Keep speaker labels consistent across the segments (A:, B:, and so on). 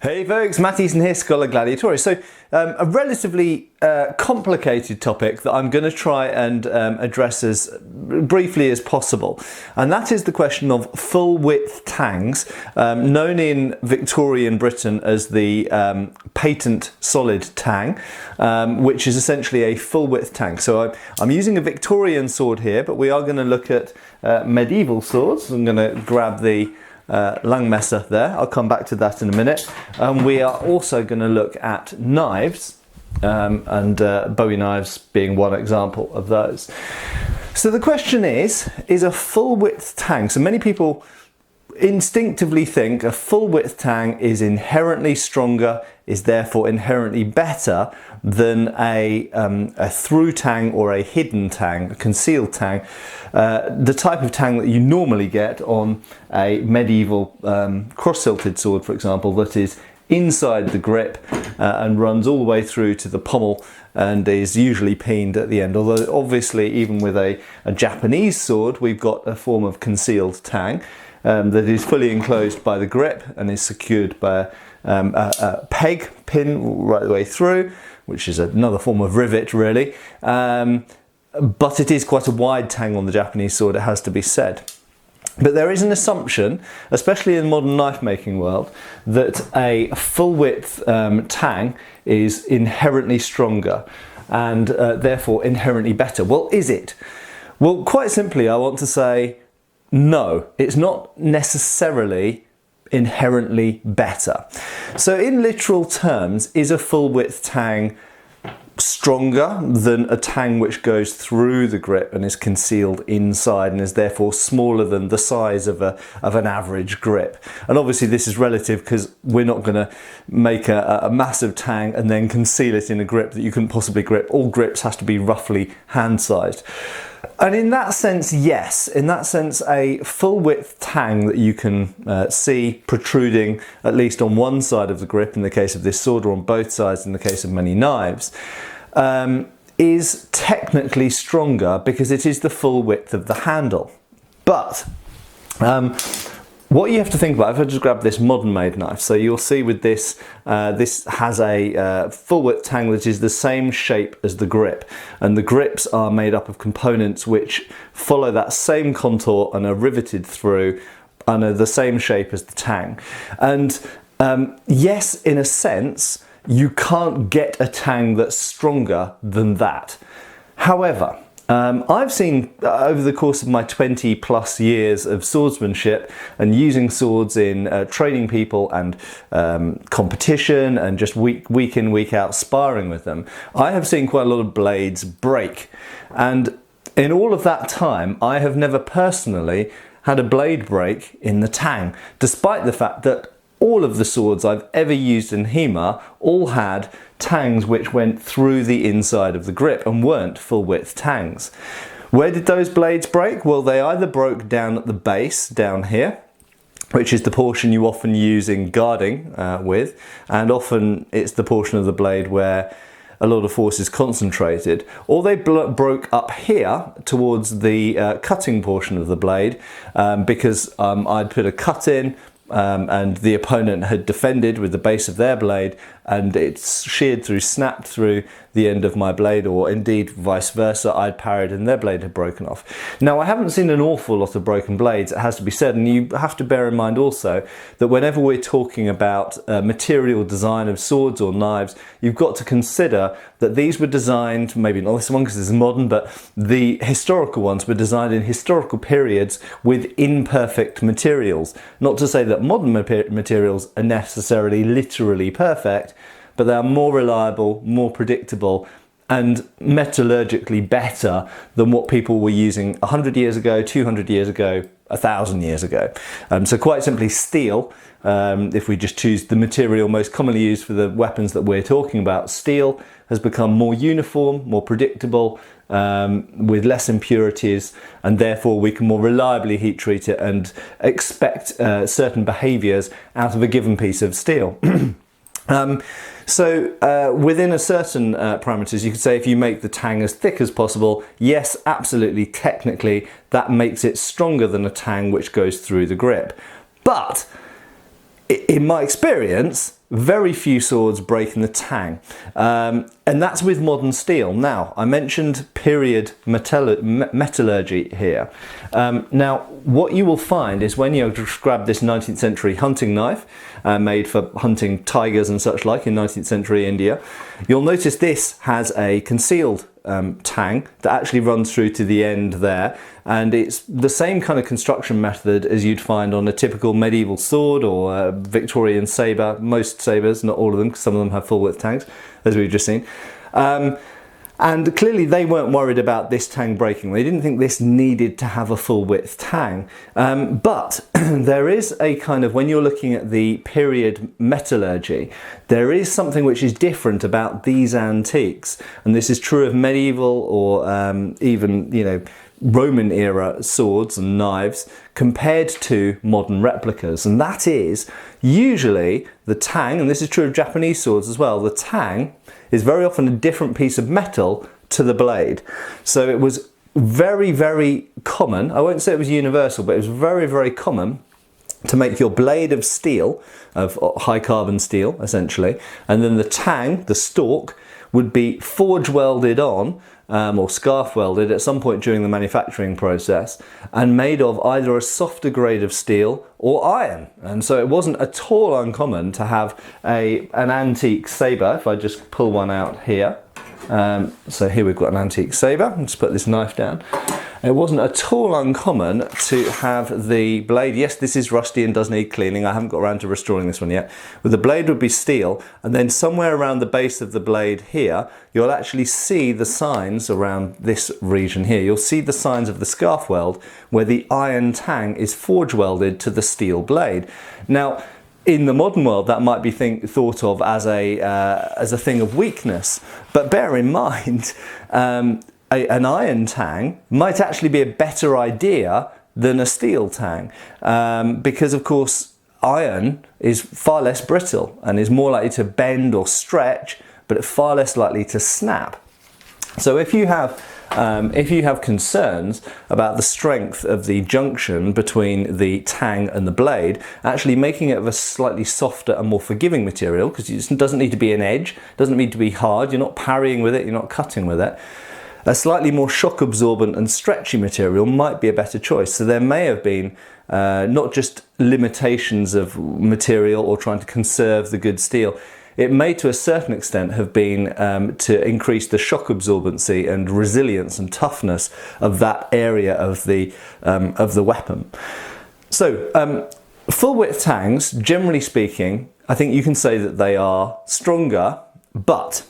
A: Hey folks, Matt Easton here, Scholar Gladiatoris. So a relatively complicated topic that I'm going to try and address as briefly as possible, and that is the question of full width tangs, known in Victorian Britain as the patent solid tang, which is essentially a full width tang. So I'm using a Victorian sword here, but we are going to look at medieval swords. I'm going to grab the Langmesser there. I'll come back to that in a minute. We are also going to look at knives, and Bowie knives being one example of those. So the question is a full width tang. So many people instinctively think a full width tang is inherently stronger, is therefore inherently better than a through tang or a hidden tang, a concealed tang, the type of tang that you normally get on a medieval cross-hilted sword, for example, that is inside the grip and runs all the way through to the pommel and is usually peened at the end. Although obviously even with a Japanese sword we've got a form of concealed tang that is fully enclosed by the grip and is secured by a peg pin right the way through, which is another form of rivet really, but it is quite a wide tang on the Japanese sword, it has to be said. But there is an assumption, especially in the modern knife making world, that a full width tang is inherently stronger and therefore inherently better. Well, is it? Well, quite simply I want to say no, it's not necessarily inherently better. So in literal terms, is a full width tang stronger than a tang which goes through the grip and is concealed inside and is therefore smaller than the size of an average grip? And obviously this is relative because we're not going to make a massive tang and then conceal it in a grip that you couldn't possibly grip. All grips has to be roughly hand-sized. And in that sense, yes, in that sense, a full width tang that you can see protruding at least on one side of the grip in the case of this sword, or on both sides in the case of many knives, is technically stronger because it is the full width of the handle. But what you have to think about, if I just grab this modern made knife, so you'll see with this, this has a full width tang that is the same shape as the grip, and the grips are made up of components which follow that same contour and are riveted through and are the same shape as the tang. And yes, in a sense, you can't get a tang that's stronger than that. However, I've seen over the course of my 20 plus years of swordsmanship and using swords in training people and competition and just week in, week out sparring with them, I have seen quite a lot of blades break. And in all of that time, I have never personally had a blade break in the tang, despite the fact that all of the swords I've ever used in HEMA all had tangs which went through the inside of the grip and weren't full width tangs. Where did those blades break? Well, they either broke down at the base, down here, which is the portion you often use in guarding with, and often it's the portion of the blade where a lot of force is concentrated, or they broke up here towards the cutting portion of the blade because I'd put a cut in, and the opponent had defended with the base of their blade and it's sheared through, snapped through the end of my blade, or indeed vice versa, I'd parried and their blade had broken off. Now, I haven't seen an awful lot of broken blades, it has to be said, and you have to bear in mind also that whenever we're talking about material design of swords or knives, you've got to consider that these were designed, maybe not this one because it's modern, but the historical ones were designed in historical periods with imperfect materials. Not to say that modern materials are necessarily literally perfect, but they are more reliable, more predictable, and metallurgically better than what people were using 100 years ago, 200 years ago, 1,000 years ago. So quite simply, steel, if we just choose the material most commonly used for the weapons that we're talking about, steel has become more uniform, more predictable, with less impurities, and therefore we can more reliably heat treat it and expect certain behaviours out of a given piece of steel. So within a certain parameters, you could say if you make the tang as thick as possible, yes, absolutely, technically, that makes it stronger than a tang which goes through the grip. But in my experience, very few swords break in the Tang, and that's with modern steel. Now, I mentioned period metallurgy here. Now, what you will find is when you just grab this 19th century hunting knife, made for hunting tigers and such like in 19th century India, you'll notice this has a concealed tang that actually runs through to the end there, and it's the same kind of construction method as you'd find on a typical medieval sword or a Victorian sabre. Most sabres, not all of them, because some of them have full width tangs, as we've just seen. And clearly they weren't worried about this tang breaking. They didn't think this needed to have a full width tang. But there is a kind of, when you're looking at the period metallurgy, there is something which is different about these antiques. And this is true of medieval or even, you know, Roman era swords and knives compared to modern replicas. And that is usually the tang, and this is true of Japanese swords as well, the tang is very often a different piece of metal to the blade. So it was very, very common, I won't say it was universal, but it was very, very common to make your blade of steel, of high carbon steel essentially, and then the tang, the stalk, would be forge welded on or scarf welded at some point during the manufacturing process and made of either a softer grade of steel or iron. And so it wasn't at all uncommon to have an antique sabre. If I just pull one out here, so here we've got an antique sabre. Let's put this knife down. It wasn't at all uncommon to have the blade, yes, this is rusty and does need cleaning, I haven't got around to restoring this one yet, but the blade would be steel, and then somewhere around the base of the blade here, you'll actually see the signs around this region here. You'll see the signs of the scarf weld where the iron tang is forge welded to the steel blade. Now, in the modern world, that might be thought of as a thing of weakness, but bear in mind, an iron tang might actually be a better idea than a steel tang, because of course iron is far less brittle and is more likely to bend or stretch, but far less likely to snap. So if you have concerns about the strength of the junction between the tang and the blade, actually making it of a slightly softer and more forgiving material, because it doesn't need to be an edge, doesn't need to be hard, you're not parrying with it, you're not cutting with it. A slightly more shock absorbent and stretchy material might be a better choice. So there may have been not just limitations of material or trying to conserve the good steel, it may to a certain extent have been to increase the shock absorbency and resilience and toughness of that area of the weapon. So full width tangs, generally speaking, I think you can say that they are stronger, but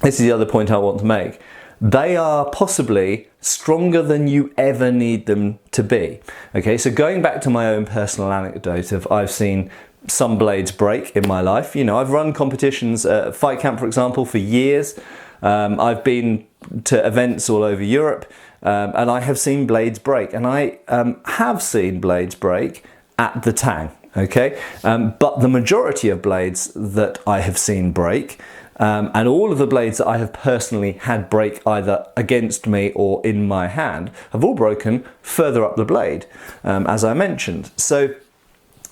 A: this is the other point I want to make. They are possibly stronger than you ever need them to be. Okay, so going back to my own personal anecdote of I've seen some blades break in my life. You know, I've run competitions at fight camp, for example, for years. I've been to events all over Europe, and I have seen blades break. And I have seen blades break at the Tang, okay? But the majority of blades that I have seen break, and all of the blades that I have personally had break either against me or in my hand, have all broken further up the blade, as I mentioned. So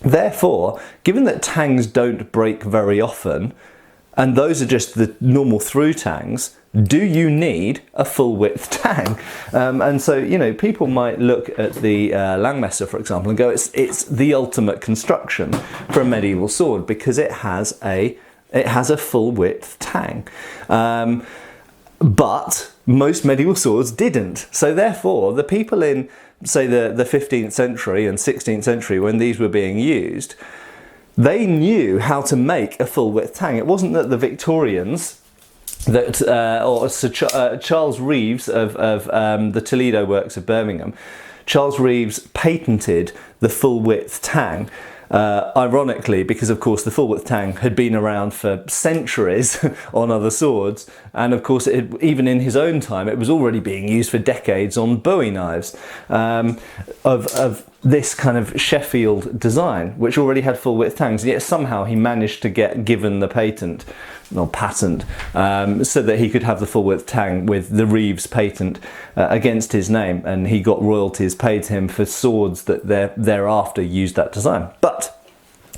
A: therefore, given that tangs don't break very often, and those are just the normal through tangs, do you need a full width tang? And so, you know, people might look at the Langmesser, for example, and go, it's the ultimate construction for a medieval sword because it has a full width tang. But most medieval swords didn't. So therefore, the people in, say, the 15th century and 16th century, when these were being used, they knew how to make a full width tang. It wasn't that the Victorians, or Sir Charles Reeves of the Toledo Works of Birmingham, Charles Reeves patented the full width tang. Ironically, because of course the full width tang had been around for centuries on other swords, and of course even in his own time it was already being used for decades on Bowie knives of this kind of Sheffield design, which already had full width tangs, and yet somehow he managed to get given the patent so that he could have the full width tang with the Reeves patent against his name, and he got royalties paid to him for swords that thereafter used that design. But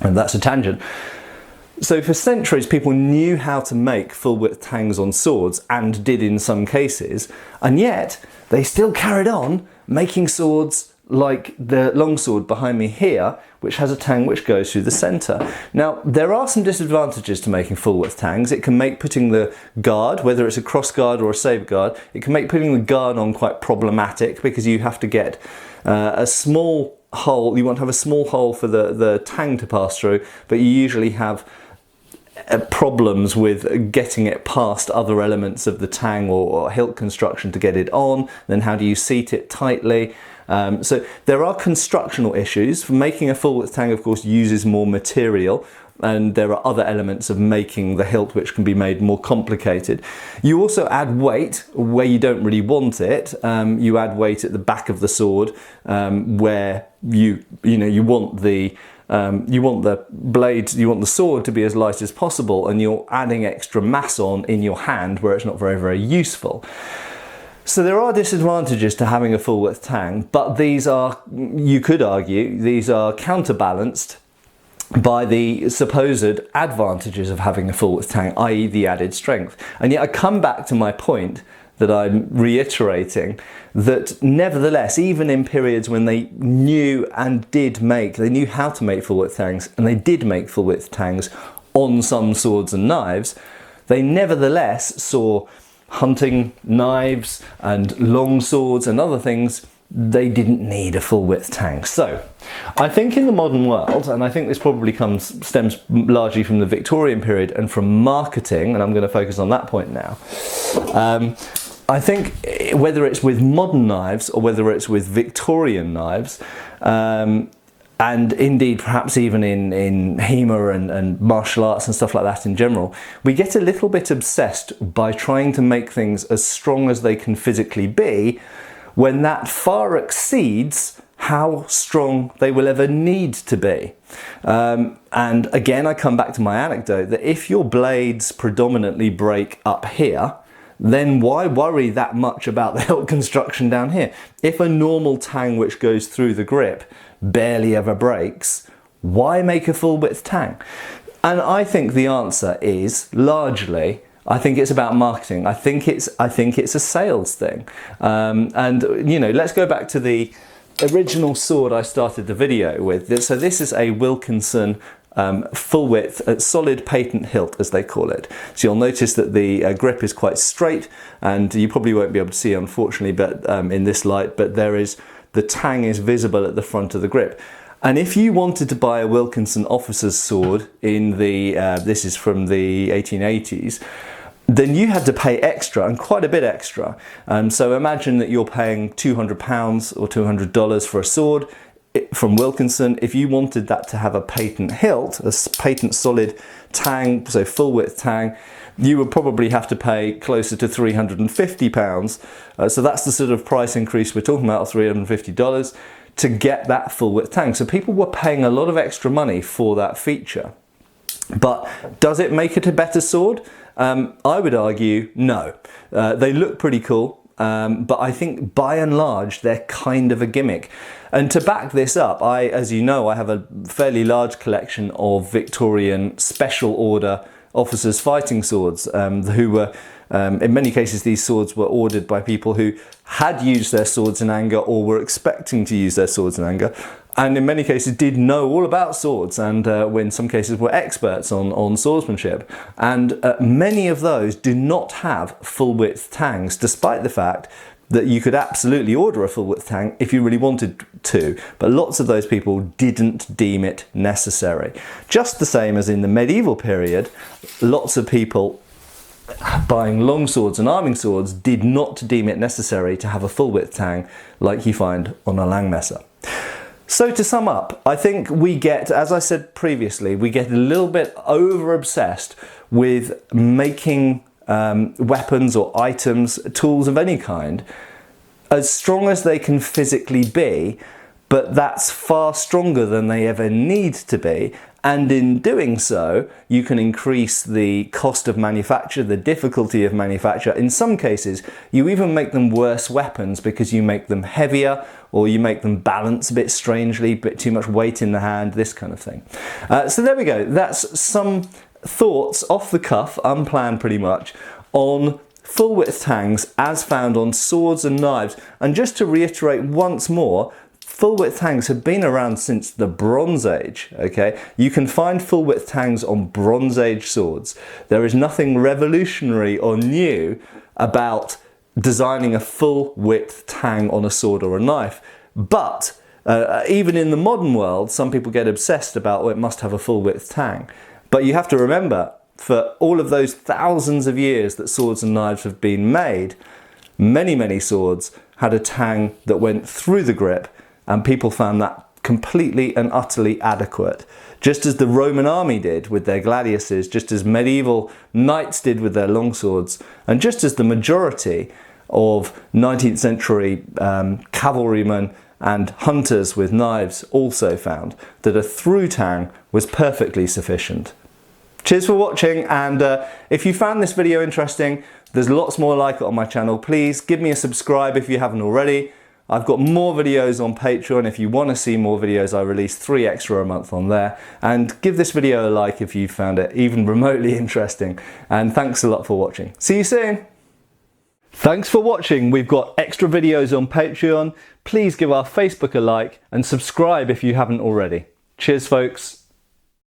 A: And that's a tangent. So for centuries, people knew how to make full width tangs on swords, and did in some cases, and yet they still carried on making swords like the longsword behind me here, which has a tang which goes through the centre. Now, there are some disadvantages to making full width tangs. It can make putting the guard, whether it's a cross guard or a sabre guard, it can make putting the guard on quite problematic, because you have to get a small hole, you want to have a small hole for the tang to pass through, but you usually have problems with getting it past other elements of the tang or hilt construction to get it on. Then how do you seat it tightly? So there are constructional issues. Making a full width tang, of course, uses more material, and there are other elements of making the hilt which can be made more complicated. You also add weight where you don't really want it. You add weight at the back of the sword, where you want the blade, you want the sword to be as light as possible, and you're adding extra mass on in your hand where it's not very, very useful. So there are disadvantages to having a full width tang, but these are, you could argue, these are counterbalanced by the supposed advantages of having a full width tang, i.e. the added strength. And yet I come back to my point that I'm reiterating, that nevertheless, even in periods when they knew and did make, they knew how to make full width tangs, and they did make full width tangs on some swords and knives, they nevertheless saw hunting knives and long swords and other things, they didn't need a full width tang. So I think in the modern world, and I think this probably stems largely from the Victorian period and from marketing, and I'm going to focus on that point now. I think whether it's with modern knives or whether it's with Victorian knives, and indeed perhaps even in HEMA and martial arts and stuff like that in general, we get a little bit obsessed by trying to make things as strong as they can physically be, when that far exceeds how strong they will ever need to be. And again, I come back to my anecdote that if your blades predominantly break up here, then why worry that much about the hilt construction down here? If a normal tang which goes through the grip barely ever breaks, why make a full width tang? And I think the answer is largely, I think it's about marketing. I think it's a sales thing. And you know, let's go back to the original sword I started the video with. So this is a Wilkinson full width, solid patent hilt as they call it. So you'll notice that the grip is quite straight, and you probably won't be able to see unfortunately, but in this light, but the tang is visible at the front of the grip. And if you wanted to buy a Wilkinson officer's sword in the, this is from the 1880s, then you had to pay extra, and quite a bit extra. So imagine that you're paying £200 or $200 for a sword from Wilkinson. If you wanted that to have a patent hilt, a patent solid tang, so full width tang, you would probably have to pay closer to £350. So that's the sort of price increase we're talking about, $350, to get that full width tang. So people were paying a lot of extra money for that feature. But does it make it a better sword? I would argue no. They look pretty cool, but I think by and large they're kind of a gimmick. And to back this up, as you know, I have a fairly large collection of Victorian special order officers' fighting swords, who were, in many cases, these swords were ordered by people who had used their swords in anger or were expecting to use their swords in anger, and in many cases did know all about swords, and in some cases were experts on swordsmanship. And many of those do not have full width tangs, despite the fact that you could absolutely order a full width tang if you really wanted to, but lots of those people didn't deem it necessary. Just the same as in the medieval period, lots of people buying long swords and arming swords did not deem it necessary to have a full width tang like you find on a Langmesser. So to sum up, I think we get, as I said previously, we get a little bit over obsessed with making weapons or items, tools of any kind, as strong as they can physically be, but that's far stronger than they ever need to be. And in doing so, you can increase the cost of manufacture, the difficulty of manufacture. In some cases, you even make them worse weapons because you make them heavier, or you make them balance a bit strangely, a bit too much weight in the hand, this kind of thing. So there we go. That's some thoughts off the cuff, unplanned pretty much, on full width tangs as found on swords and knives. And just to reiterate once more, full width tangs have been around since the Bronze Age, okay? You can find full width tangs on Bronze Age swords. There is nothing revolutionary or new about designing a full width tang on a sword or a knife. But even in the modern world, some people get obsessed about, oh, it must have a full width tang. But you have to remember, for all of those thousands of years that swords and knives have been made, many swords had a tang that went through the grip, and people found that completely and utterly adequate. Just as the Roman army did with their gladiuses, just as medieval knights did with their longswords, and just as the majority of 19th century cavalrymen and hunters with knives also found that a through tang was perfectly sufficient. Cheers for watching, and if you found this video interesting, there's lots more like it on my channel. Please give me a subscribe if you haven't already. I've got more videos on Patreon. If you want to see more videos, I release 3 extra a month on there. And give this video a like if you found it even remotely interesting. And thanks a lot for watching. See you soon. Thanks for watching. We've got extra videos on Patreon. Please give our Facebook a like and subscribe if you haven't already. Cheers, folks.